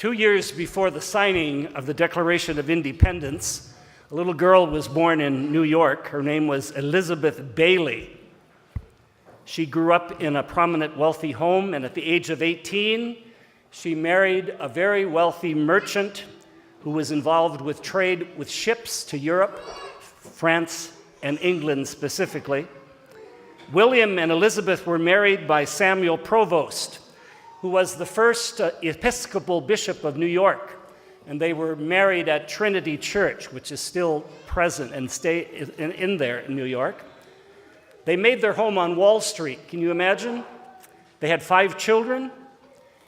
2 years before the signing of the Declaration of Independence, a little girl was born in New York. Her name was Elizabeth Bailey. She grew up in a prominent, wealthy home, and at the age of 18, she married a very wealthy merchant who was involved with trade with ships to Europe, France, and England specifically. William and Elizabeth were married by Samuel Provost, who was the first Episcopal bishop of New York, and they were married at Trinity Church, which is still present and stay in there in New York. They made their home on Wall Street. Can you imagine? They had 5 children.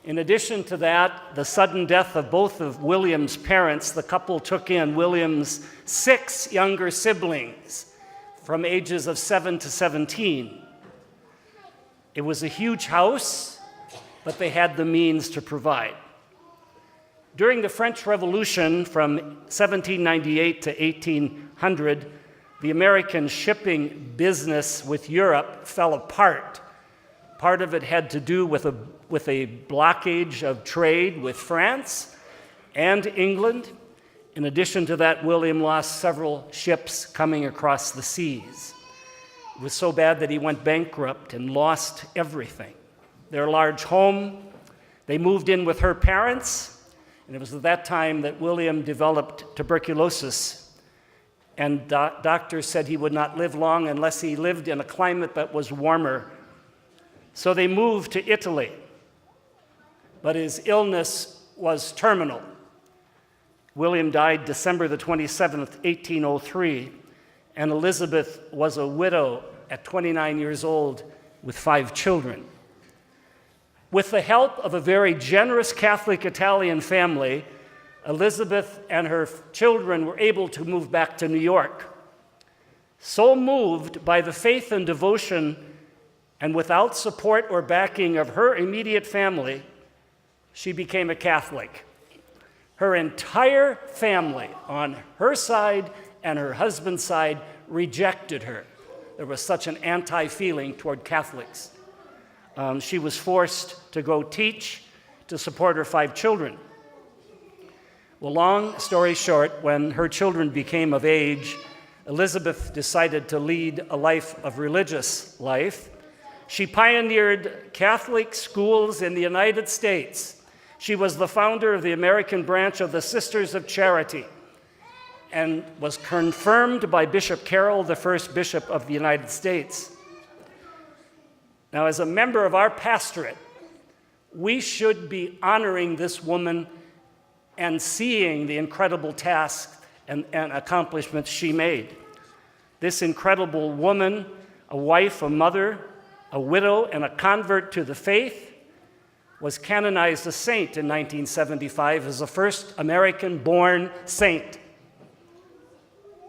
In addition to that, the sudden death of both of William's parents, the couple took in William's 6 younger siblings from ages of 7 to 17. It was a huge house, but they had the means to provide. During the French Revolution from 1798 to 1800, the American shipping business with Europe fell apart. Part of it had to do with a blockage of trade with France and England. In addition to that, William lost several ships coming across the seas. It was so bad that he went bankrupt and lost everything. Their large home, they moved in with her parents, and it was at that time that William developed tuberculosis. And doctors said he would not live long unless he lived in a climate that was warmer. So they moved to Italy. But his illness was terminal. William died December the 27th, 1803, and Elizabeth was a widow at 29 years old with 5 children. With the help of a very generous Catholic Italian family, Elizabeth and her children were able to move back to New York. So moved by the faith and devotion, and without support or backing of her immediate family, she became a Catholic. Her entire family on her side and her husband's side rejected her. There was such an anti-feeling toward Catholics. She was forced to go teach to support her 5 children. Well, long story short, when her children became of age, Elizabeth decided to lead a life of religious life. She pioneered Catholic schools in the United States. She was the founder of the American branch of the Sisters of Charity and was confirmed by Bishop Carroll, the first bishop of the United States. Now, as a member of our pastorate, we should be honoring this woman and seeing the incredible tasks and accomplishments she made. This incredible woman, a wife, a mother, a widow, and a convert to the faith, was canonized a saint in 1975 as the first American-born saint.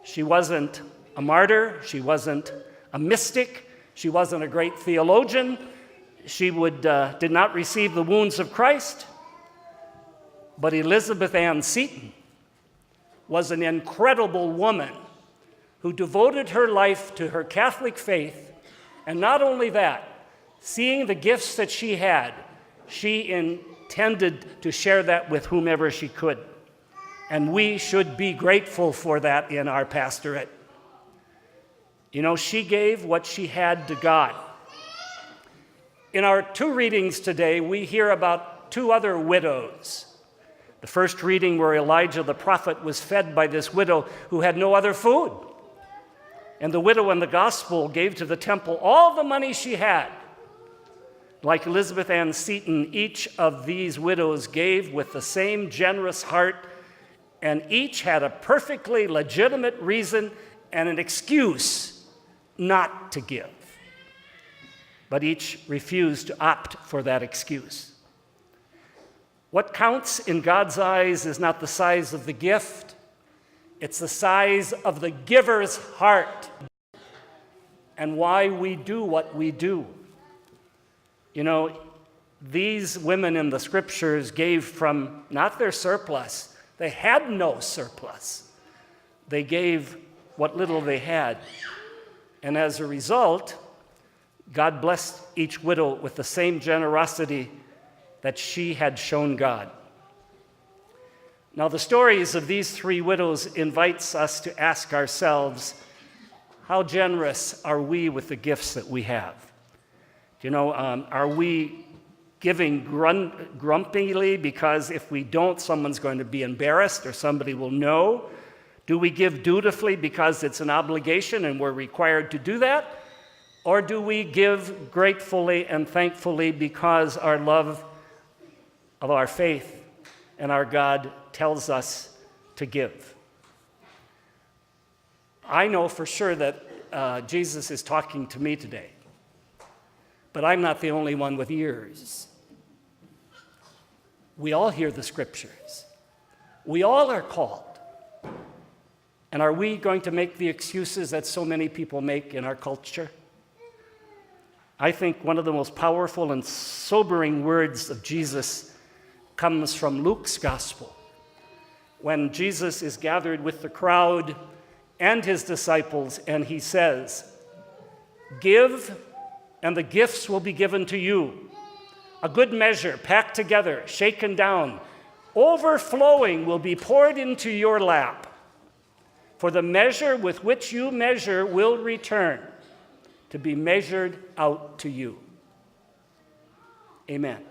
She wasn't a martyr, she wasn't a mystic, she wasn't a great theologian, she did not receive the wounds of Christ, but Elizabeth Ann Seton was an incredible woman who devoted her life to her Catholic faith, and not only that, seeing the gifts that she had, she intended to share that with whomever she could. And we should be grateful for that in our pastorate. You know, she gave what she had to God. In our 2 readings today, we hear about 2 other widows. The first reading where Elijah the prophet was fed by this widow who had no other food. And the widow in the gospel gave to the temple all the money she had. Like Elizabeth Ann Seton, each of these widows gave with the same generous heart, and each had a perfectly legitimate reason and an excuse not to give. But each refused to opt for that excuse. What counts in God's eyes is not the size of the gift, it's the size of the giver's heart and why we do what we do. You know, these women in the scriptures gave from not their surplus. They had no surplus. They gave what little they had. And as a result, God blessed each widow with the same generosity that she had shown God. Now, the stories of these three widows invites us to ask ourselves, how generous are we with the gifts that we have? Are we giving grumpily because if we don't, someone's going to be embarrassed or somebody will know? Do we give dutifully because it's an obligation and we're required to do that? Or do we give gratefully and thankfully because our love of our faith and our God tells us to give? I know for sure that Jesus is talking to me today, but I'm not the only one with ears. We all hear the scriptures. We all are called. And are we going to make the excuses that so many people make in our culture? I think one of the most powerful and sobering words of Jesus comes from Luke's gospel. When Jesus is gathered with the crowd and his disciples, and he says, "Give, and the gifts will be given to you. A good measure, packed together, shaken down, overflowing will be poured into your lap. For the measure with which you measure will return to be measured out to you." Amen.